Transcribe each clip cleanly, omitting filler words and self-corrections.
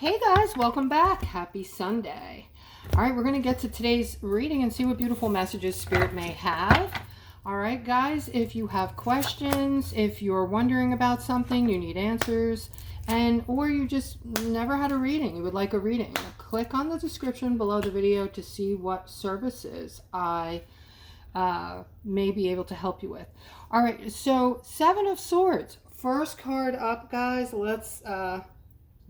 Hey guys, welcome back. Happy Sunday. All right, we're going to get to today's reading and see what beautiful messages Spirit may have. All right, guys, if you have questions, if you're wondering about something, you need answers, or you just never had a reading, you would like a reading, click on the description below the video to see what services I may be able to help you with. All right, so Seven of Swords. First card up, guys. Let's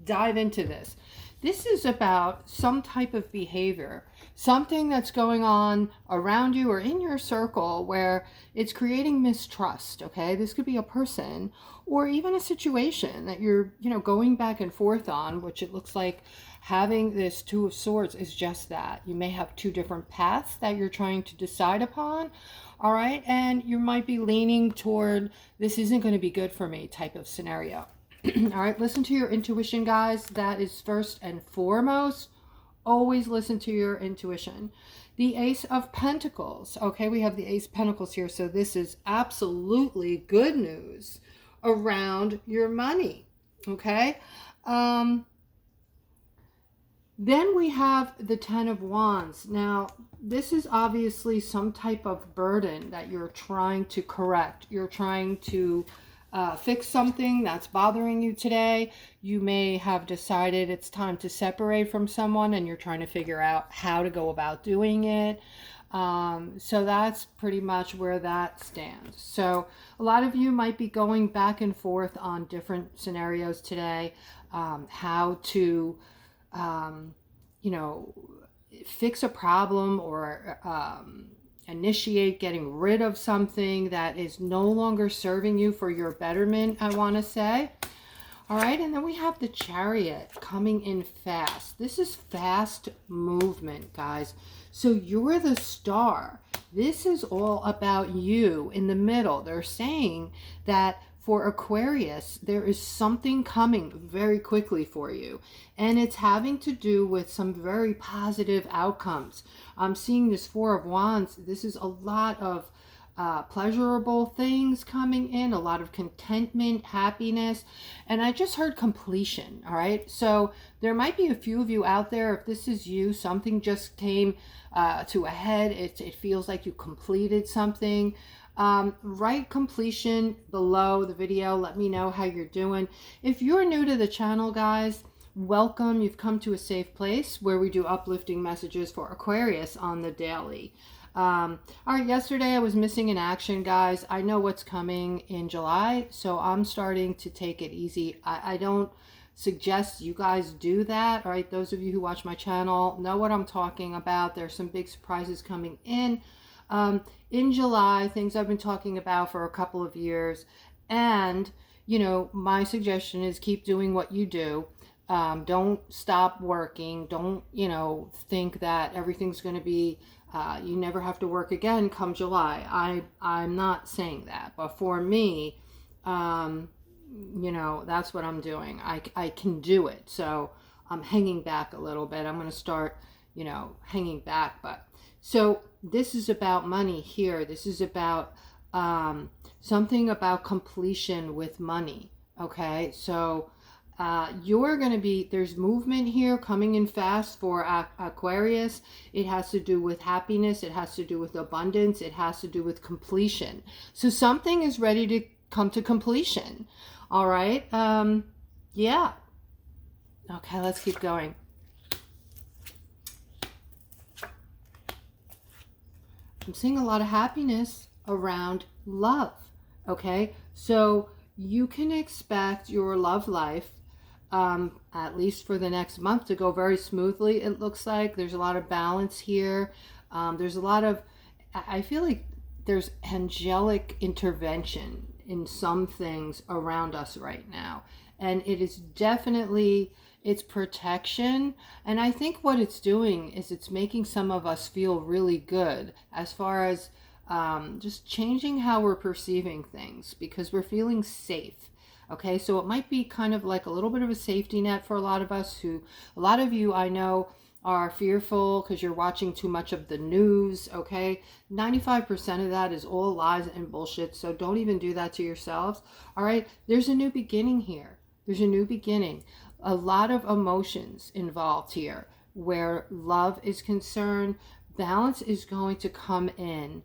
dive into this. This is about some type of behavior, something that's going on around you or in your circle where it's creating mistrust. Okay, this could be a person or even a situation that you're going back and forth on, which it looks like having this Two of Swords is just that. You may have two different paths that you're trying to decide upon. All right, and you might be leaning toward this isn't going to be good for me type of scenario. All right, listen to your intuition, guys. That is first and foremost. Always listen to your intuition. The Ace of Pentacles. Okay, we have the Ace of Pentacles here. So this is absolutely good news around your money. Okay. Then we have the Ten of Wands. Now, this is obviously some type of burden that you're trying to correct. You're trying to fix something that's bothering you today. You may have decided it's time to separate from someone and you're trying to figure out how to go about doing it. So that's pretty much where that stands. So a lot of you might be going back and forth on different scenarios today, how to, fix a problem or initiate getting rid of something that is no longer serving you for your betterment, I want to say. All right, and then we have the Chariot coming in fast. This is fast movement, guys. So you're the star. This is all about you in the middle. They're saying that for Aquarius, there is something coming very quickly for you. And it's having to do with some very positive outcomes. I'm seeing this Four of Wands. This is a lot of pleasurable things coming in, a lot of contentment, happiness. And I just heard completion, all right? So there might be a few of you out there, if this is you, something just came to a head. It feels like you completed something. Write completion below the video. Let me know how you're doing. If you're new to the channel, guys, welcome. You've come to a safe place where we do uplifting messages for Aquarius on the daily. All right, yesterday I was missing in action, guys. I know what's coming in July, so I'm starting to take it easy. I don't suggest you guys do that. All right, those of you who watch my channel know what I'm talking about. There's some big surprises coming in July, things I've been talking about for a couple of years. And, my suggestion is keep doing what you do. Don't stop working. Don't, think that everything's going to be, you never have to work again come July. I'm not saying that. But for me, that's what I'm doing. I can do it. So I'm hanging back a little bit. I'm going to start, hanging back. But so this is about money here. This is about something about completion with money. Okay, so you're going to be, there's movement here coming in fast for Aquarius. It has to do with happiness. It has to do with abundance. It has to do with completion. So something is ready to come to completion. All right. Yeah. Okay, let's keep going. I'm seeing a lot of happiness around love. Okay, so you can expect your love life, at least for the next month, to go very smoothly. It looks like there's a lot of balance here. There's a lot of, I feel like there's angelic intervention in some things around us right now. And it is definitely, it's protection. And I think what it's doing is it's making some of us feel really good as far as just changing how we're perceiving things, because we're feeling safe. Okay, so it might be kind of like a little bit of a safety net for a lot of us a lot of you I know are fearful because you're watching too much of the news. Okay, 95% of that is all lies and bullshit. So don't even do that to yourselves. All right, there's a new beginning here. There's a new beginning. a lot of emotions involved here. Where love is concerned, balance is going to come in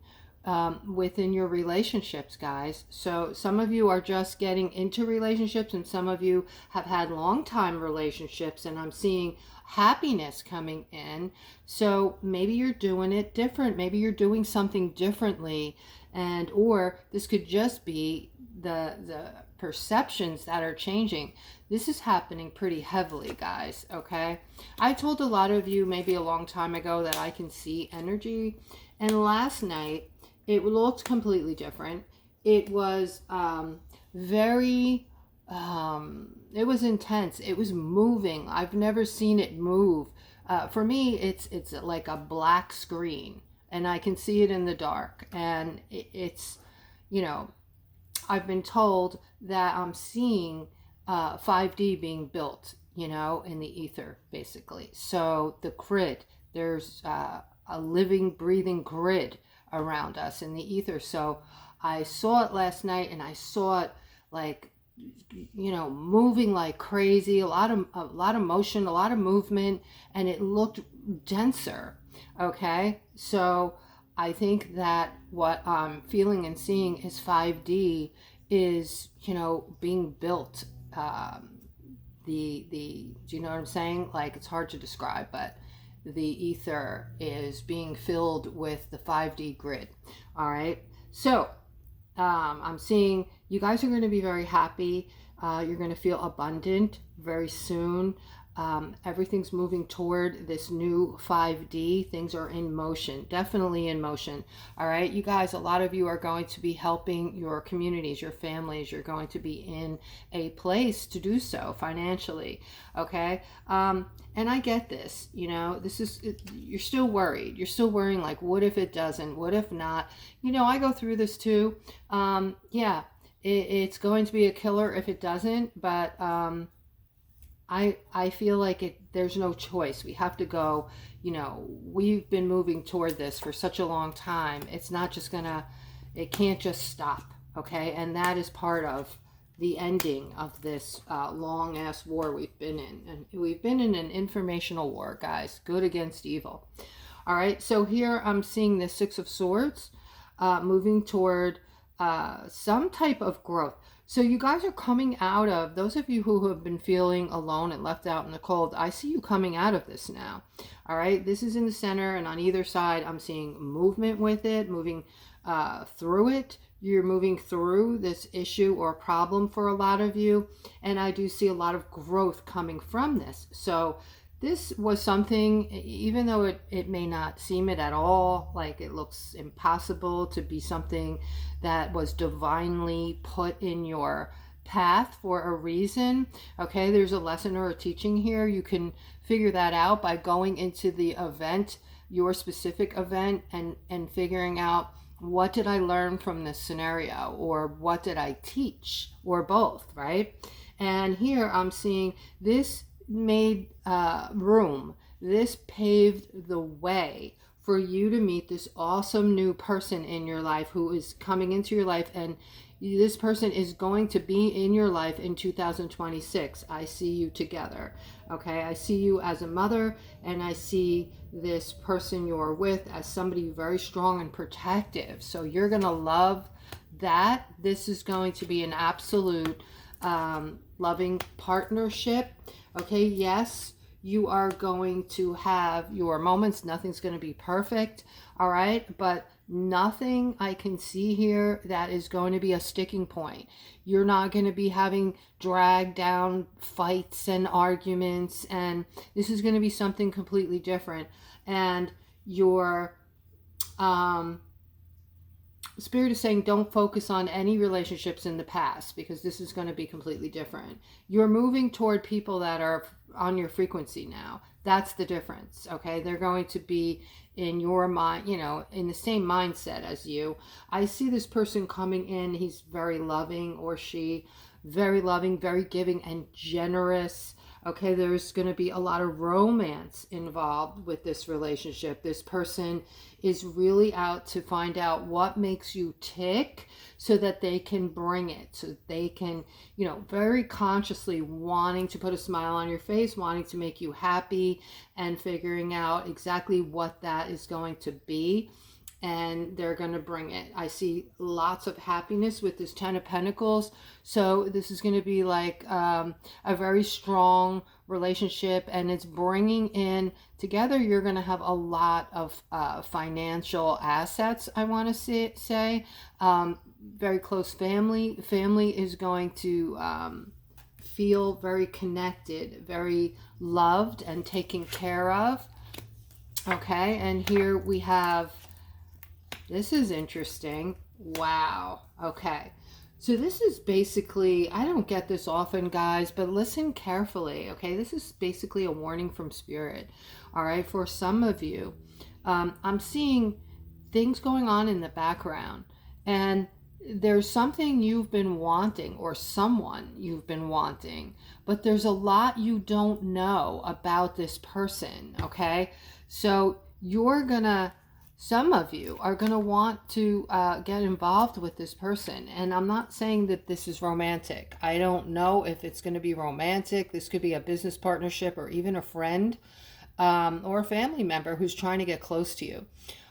within your relationships, guys. So some of you are just getting into relationships, and some of you have had long time relationships, and I'm seeing happiness coming in. So maybe you're doing it different. Maybe you're doing something differently, and or this could just be the perceptions that are changing. This is happening pretty heavily, guys. Okay, I told a lot of you maybe a long time ago that I can see energy, and last night it looked completely different. It was very it was intense. It was moving. I've never seen it move. For me, it's like a black screen, and I can see it in the dark, and it's, you know, I've been told that I'm seeing 5D being built, you know, in the ether, basically. So the grid, there's a living, breathing grid around us in the ether. So I saw it last night, and I saw it like, you know, moving like crazy, a lot of motion, a lot of movement, and it looked denser. Okay, so I think that what I'm feeling and seeing is 5D is, you know, being built. Do you know what I'm saying? Like, it's hard to describe, but the ether is being filled with the 5D grid. All right, so I'm seeing you guys are going to be very happy. You're going to feel abundant very soon. Everything's moving toward this new 5D. Things are in motion, definitely in motion. All right, you guys, a lot of you are going to be helping your communities, your families. You're going to be in a place to do so financially. Okay, and I get this. You know, this is, you're still worried. You're still worrying, like, what if it doesn't? What if not? You know, I go through this too. Yeah, it's going to be a killer if it doesn't, but I feel like there's no choice. We have to go. You know, we've been moving toward this for such a long time. It's not just gonna, it can't just stop. Okay, and that is part of the ending of this long ass war we've been in. And we've been in an informational war, guys, good against evil. All right, so here I'm seeing the Six of Swords moving toward some type of growth. So you guys are coming out of, those of you who have been feeling alone and left out in the cold, I see you coming out of this now. All right, this is in the center, and on either side I'm seeing movement with it, moving through it. You're moving through this issue or problem for a lot of you, and I do see a lot of growth coming from this. So this was something, even though it may not seem it at all, like it looks impossible to be something that was divinely put in your path for a reason. Okay, there's a lesson or a teaching here. You can figure that out by going into the event, your specific event, and figuring out, what did I learn from this scenario, or what did I teach, or both, right? And here I'm seeing this made room. This paved the way for you to meet this awesome new person in your life who is coming into your life, and this person is going to be in your life in 2026. I see you together. Okay, I see you as a mother, and I see this person you're with as somebody very strong and protective. So you're gonna love that. This is going to be an absolute loving partnership. Okay, yes, you are going to have your moments. Nothing's going to be perfect, all right? But nothing I can see here that is going to be a sticking point. You're not going to be having dragged down fights and arguments, and this is going to be something completely different. And your Spirit is saying, don't focus on any relationships in the past, because this is going to be completely different. You're moving toward people that are on your frequency now. That's the difference, okay? They're going to be in your mind, you know, in the same mindset as you. I see this person coming in. He's very loving, or she, very loving, very giving and generous. Okay, there's going to be a lot of romance involved with this relationship. This person is really out to find out what makes you tick so that they can bring it, so they can, you know, very consciously wanting to put a smile on your face, wanting to make you happy, and figuring out exactly what that is going to be. And they're going to bring it. I see lots of happiness with this Ten of Pentacles. So this is going to be like a very strong relationship, and it's bringing in together. You're going to have a lot of financial assets, I want to say. Very close family. Family is going to feel very connected, very loved and taken care of. Okay, and here we have, this is interesting. Wow. Okay. So this is basically, I don't get this often, guys, but listen carefully. Okay. This is basically a warning from Spirit. All right. For some of you, I'm seeing things going on in the background, and there's something you've been wanting, or someone you've been wanting, but there's a lot you don't know about this person. Okay. So you're gonna, some of you are going to want to get involved with this person. And I'm not saying that this is romantic. I don't know if it's going to be romantic. This could be a business partnership, or even a friend or a family member who's trying to get close to you.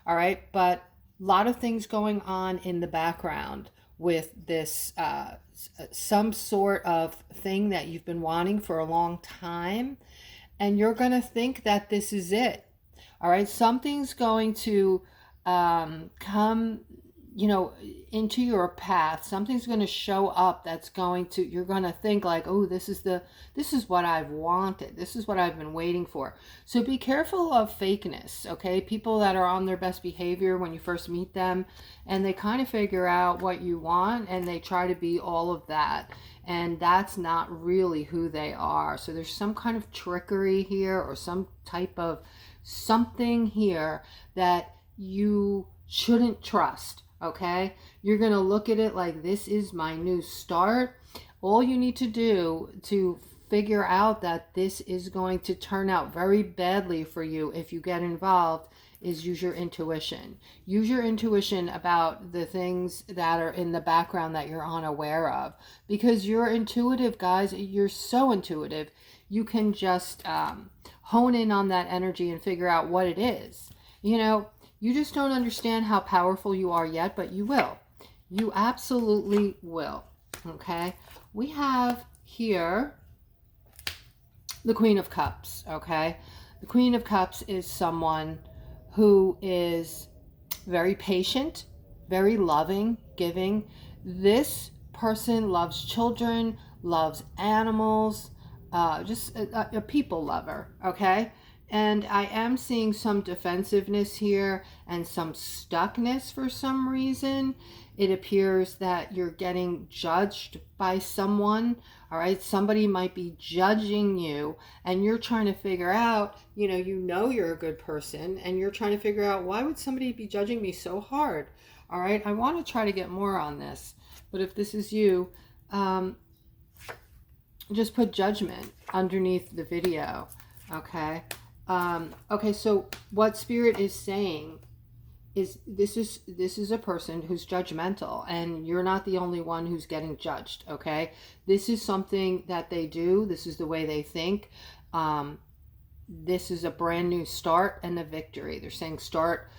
All right. But a lot of things going on in the background with this, some sort of thing that you've been wanting for a long time. And you're going to think that this is it. All right, something's going to come, you know, into your path. Something's going to show up that's going to, you're going to think like, oh, this is what I've wanted. This is what I've been waiting for. So be careful of fakeness, okay? People that are on their best behavior when you first meet them, and they kind of figure out what you want, and they try to be all of that. And that's not really who they are. So there's some kind of trickery here, or some type of something here that you shouldn't trust. Okay, you're going to look at it like, this is my new start. All you need to do to figure out that this is going to turn out very badly for you if you get involved is use your intuition. Use your intuition about the things that are in the background that you're unaware of, because you're intuitive, guys. You're so intuitive. You can just hone in on that energy and figure out what it is. You know, you just don't understand how powerful you are yet, but you will. You absolutely will. Okay. We have here the Queen of Cups. Okay. The Queen of Cups is someone who is very patient, very loving, giving. This person loves children, loves animals, just a people lover, okay? And I am seeing some defensiveness here and some stuckness for some reason. It appears that you're getting judged by someone, all right? Somebody might be judging you, and you're trying to figure out, you know you're a good person, and you're trying to figure out, why would somebody be judging me so hard? All right, I want to try to get more on this, but if this is you, just put judgment underneath the video, okay? Okay, so what Spirit is saying is this is a person who's judgmental, and you're not the only one who's getting judged, okay? This is something that they do. This is the way they think. This is a brand new start and a victory. They're saying start,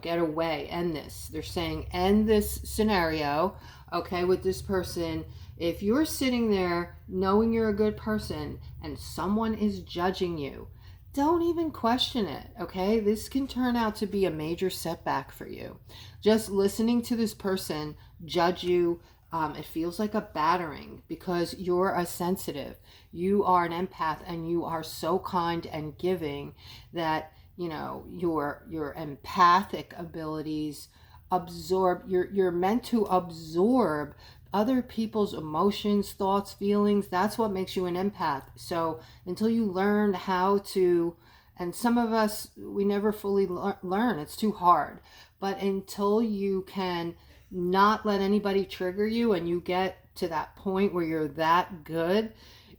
get away, end this. They're saying end this scenario, okay, with this person. If you're sitting there knowing you're a good person and someone is judging you, don't even question it, okay? This can turn out to be a major setback for you. Just listening to this person judge you, it feels like a battering, because you're a sensitive. You are an empath, and you are so kind and giving that, your empathic abilities absorb, you're meant to absorb other people's emotions, thoughts, feelings. That's what makes you an empath. So until you learn how to, and some of us, we never fully learn, it's too hard, but until you can not let anybody trigger you, and you get to that point where you're that good,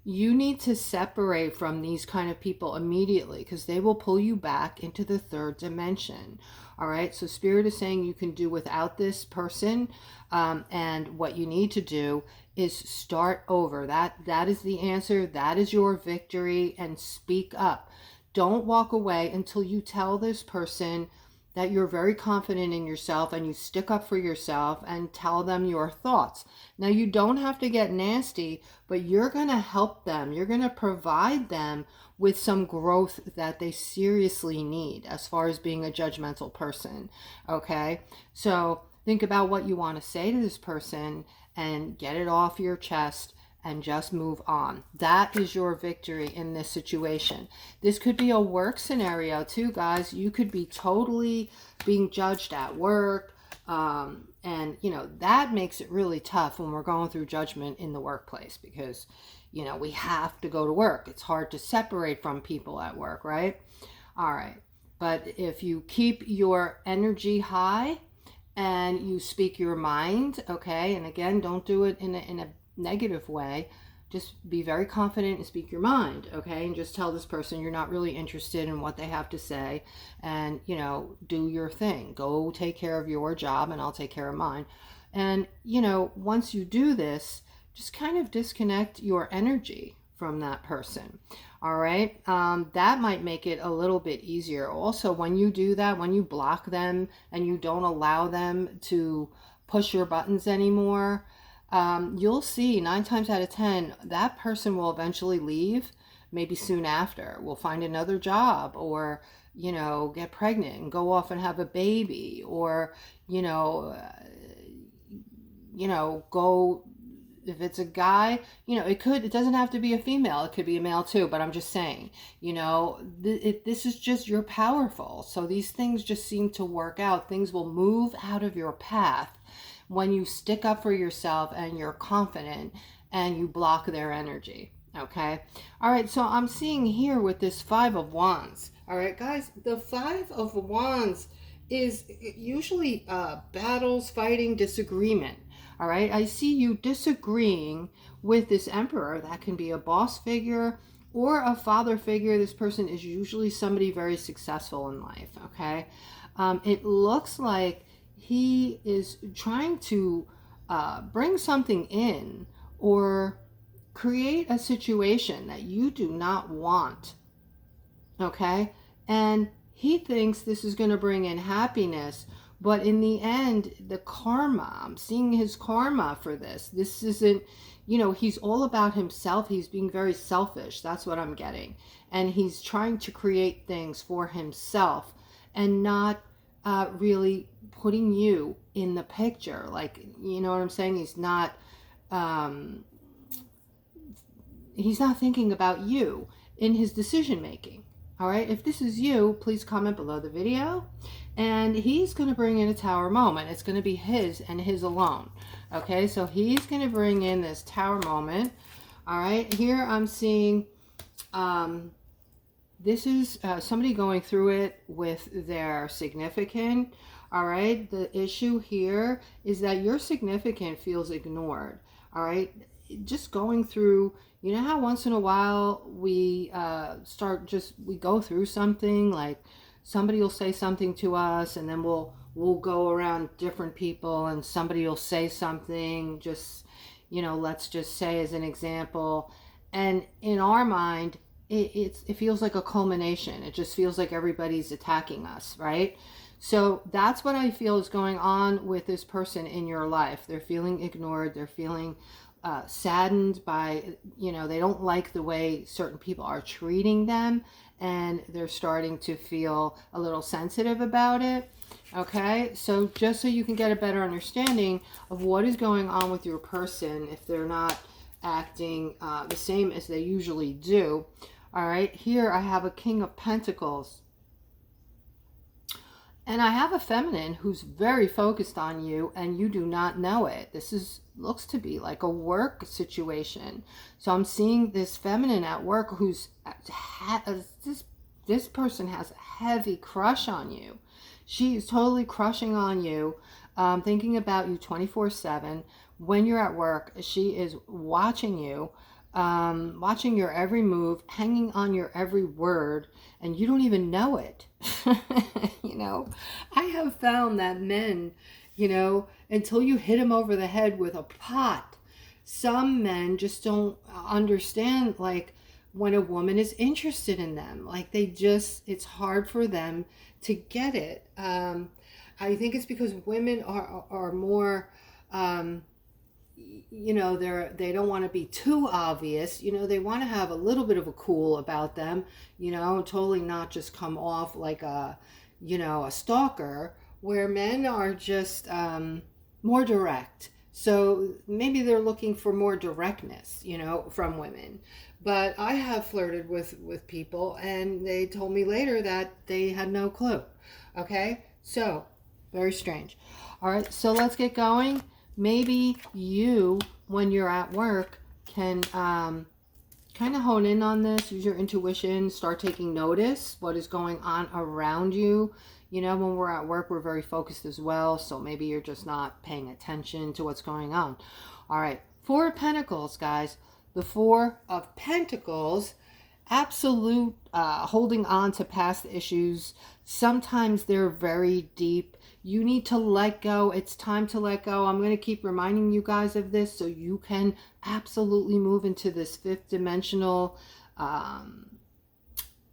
you need to separate from these kind of people immediately, because they will pull you back into the third dimension. All right, so Spirit is saying you can do without this person, and what you need to do is start over. That is the answer. That is your victory. And speak up. Don't walk away until you tell this person that you're very confident in yourself, and you stick up for yourself and tell them your thoughts. Now, you don't have to get nasty, but you're going to help them. You're going to provide them with some growth that they seriously need as far as being a judgmental person. Okay? So think about what you want to say to this person and get it off your chest and just move on. That is your victory in this situation. This could be a work scenario too, guys. You could be totally being judged at work. And, you know, that makes it really tough when we're going through judgment in the workplace, because, you know, we have to go to work. It's hard to separate from people at work, right? All right. But if you keep your energy high and you speak your mind, okay, and again, don't do it in a negative way. Just be very confident and speak your mind, okay? And just tell this person you're not really interested in what they have to say, and, you know, do your thing. Go take care of your job and I'll take care of mine. And, you know, once you do this, just kind of disconnect your energy from that person. All right, that might make it a little bit easier. Also, when you do that, when you block them and you don't allow them to push your buttons anymore, you'll see 9 times out of 10 that person will eventually leave, maybe soon after, will find another job, or, you know, get pregnant and go off and have a baby, or, you know, go, if it's a guy, you know, it doesn't have to be a female, it could be a male too, but I'm just saying, you know, this is just, you're powerful. So these things just seem to work out. Things will move out of your path when you stick up for yourself and you're confident and you block their energy. Okay. All right. So I'm seeing here with this 5 of Wands. All right, guys, the 5 of Wands is usually battles, fighting, disagreement. All right. I see you disagreeing with this Emperor. That can be a boss figure or a father figure. This person is usually somebody very successful in life. Okay. It looks like he is trying to bring something in or create a situation that you do not want. Okay. And he thinks this is going to bring in happiness. But in the end, the karma, I'm seeing his karma for this. This isn't, you know, he's all about himself. He's being very selfish. That's what I'm getting. And he's trying to create things for himself and not really putting you in the picture. Like, you know what I'm saying? He's not thinking about you in his decision making. All right, if this is you, please comment below the video. And he's going to bring in a tower moment. It's going to be his and his alone. Okay, so he's going to bring in this tower moment. All right, here I'm seeing this is somebody going through it with their significant. All right, the issue here is that your significant feels ignored. All right, just going through, you know how once in a while we we go through something, like somebody will say something to us and then we'll go around different people and somebody will say something, just, you know, let's just say as an example, and in our mind it feels like a culmination. It just feels like everybody's attacking us, right? So that's what I feel is going on with this person in your life. They're feeling ignored. They're feeling saddened by, you know, they don't like the way certain people are treating them, and they're starting to feel a little sensitive about it. Okay, so just so you can get a better understanding of what is going on with your person if they're not acting the same as they usually do. All right, here I have a King of Pentacles. And I have a feminine who's very focused on you and you do not know it. This looks to be like a work situation. So I'm seeing this feminine at work who's this person has a heavy crush on you. She is totally crushing on you, thinking about you 24/7. When you're at work, she is watching you. watching your every move, hanging on your every word, and you don't even know it. You know, I have found that men, you know, until you hit them over the head with a pot, some men just don't understand, like, when a woman is interested in them. Like, they just, it's hard for them to get it. I think it's because women are more, you know, they don't want to be too obvious. You know, they want to have a little bit of a cool about them, you know, totally not just come off like a, you know, a stalker, where men are just more direct. So maybe they're looking for more directness, you know, from women. But I have flirted with people, and they told me later that they had no clue. Okay, so very strange. All right, so let's get going. Maybe you, when you're at work, can kind of hone in on this, use your intuition, start taking notice what is going on around you. You know, when we're at work, we're very focused as well, so maybe you're just not paying attention to what's going on. All right, Four of Pentacles, guys. The Four of Pentacles, absolute holding on to past issues. Sometimes they're very deep. You need to let go. It's time to let go. I'm going to keep reminding you guys of this so you can absolutely move into this fifth dimensional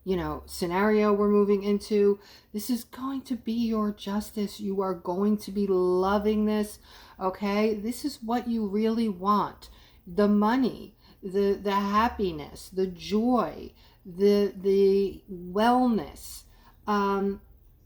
you know, scenario we're moving into. This is going to be your justice. You are going to be loving this, okay? This is what you really want. The money, the happiness, the joy, the wellness.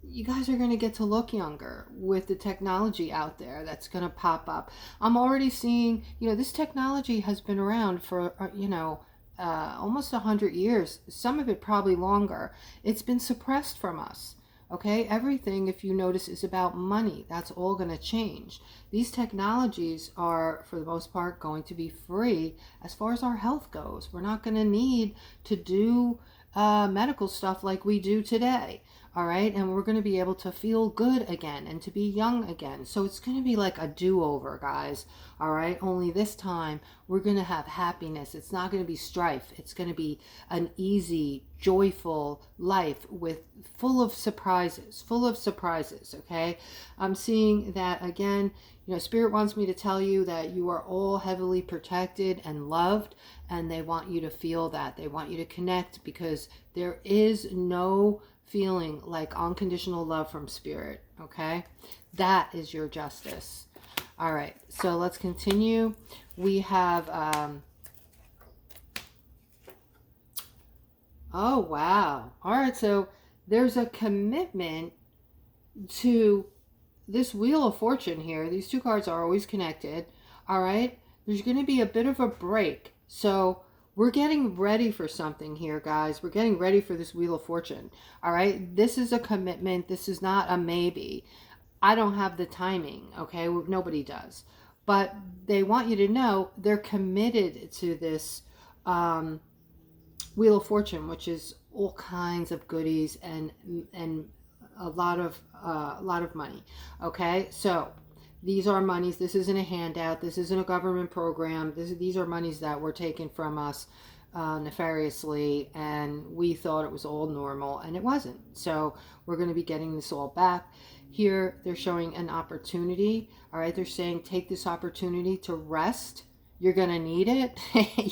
You guys are going to get to look younger with the technology out there that's going to pop up. I'm already seeing, you know, this technology has been around for, you know, almost 100 years, some of it probably longer. It's been suppressed from us. Okay, everything, if you notice, is about money. That's all going to change. These technologies are, for the most part, going to be free as far as our health goes. We're not going to need to do medical stuff like we do today. All right, and we're going to be able to feel good again and to be young again. So it's going to be like a do-over, guys. All right, only this time we're going to have happiness. It's not going to be strife. It's going to be an easy, joyful life with full of surprises, okay? I'm seeing that again. You know, Spirit wants me to tell you that you are all heavily protected and loved, and they want you to feel that. They want you to connect, because there is no feeling like unconditional love from Spirit, okay? That is your justice. All right, so let's continue. We have, oh, wow. All right, so there's a commitment to this Wheel of Fortune here. These two cards are always connected, all right? There's going to be a bit of a break. So we're getting ready for something here, guys. We're getting ready for this Wheel of Fortune, all right? This is a commitment. This is not a maybe. I don't have the timing, okay? Nobody does. But they want you to know they're committed to this Wheel of Fortune, which is all kinds of goodies and a lot of money, okay? So these are monies. This isn't a handout. This isn't a government program. These are monies that were taken from us nefariously, and we thought it was all normal, and it wasn't. So we're going to be getting this all back. Here they're showing an opportunity. All right, they're saying take this opportunity to rest. You're going to need it.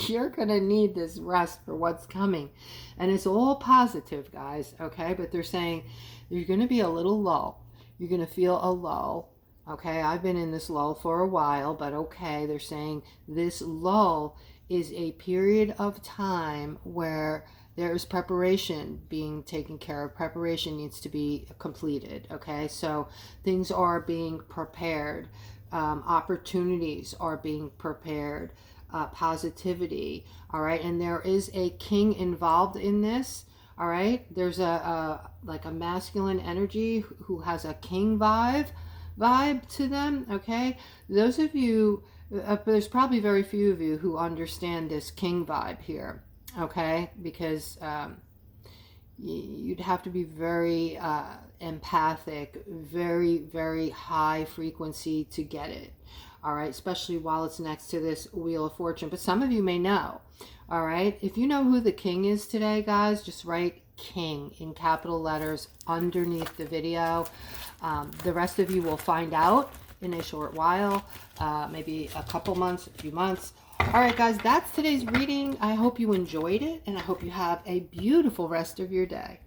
You're going to need this rest for what's coming. And it's all positive, guys, okay? But they're saying you're going to be a little low. You're going to feel a lull. Okay, I've been in this lull for a while, but okay, they're saying this lull is a period of time where there's preparation being taken care of. Preparation needs to be completed, okay? So things are being prepared. Opportunities are being prepared. Positivity, all right? And there is a king involved in this, all right? There's like a masculine energy who has a king vibe to them, okay? Those of you, there's probably very few of you who understand this king vibe here, okay? Because you'd have to be very empathic, very, very high frequency to get it, all right, especially while it's next to this Wheel of Fortune. But some of you may know, all right? If you know who the king is today, guys, just write king in capital letters underneath the video. The rest of you will find out in a short while, maybe a couple months, a few months. All right, guys, that's today's reading. I hope you enjoyed it, and I hope you have a beautiful rest of your day.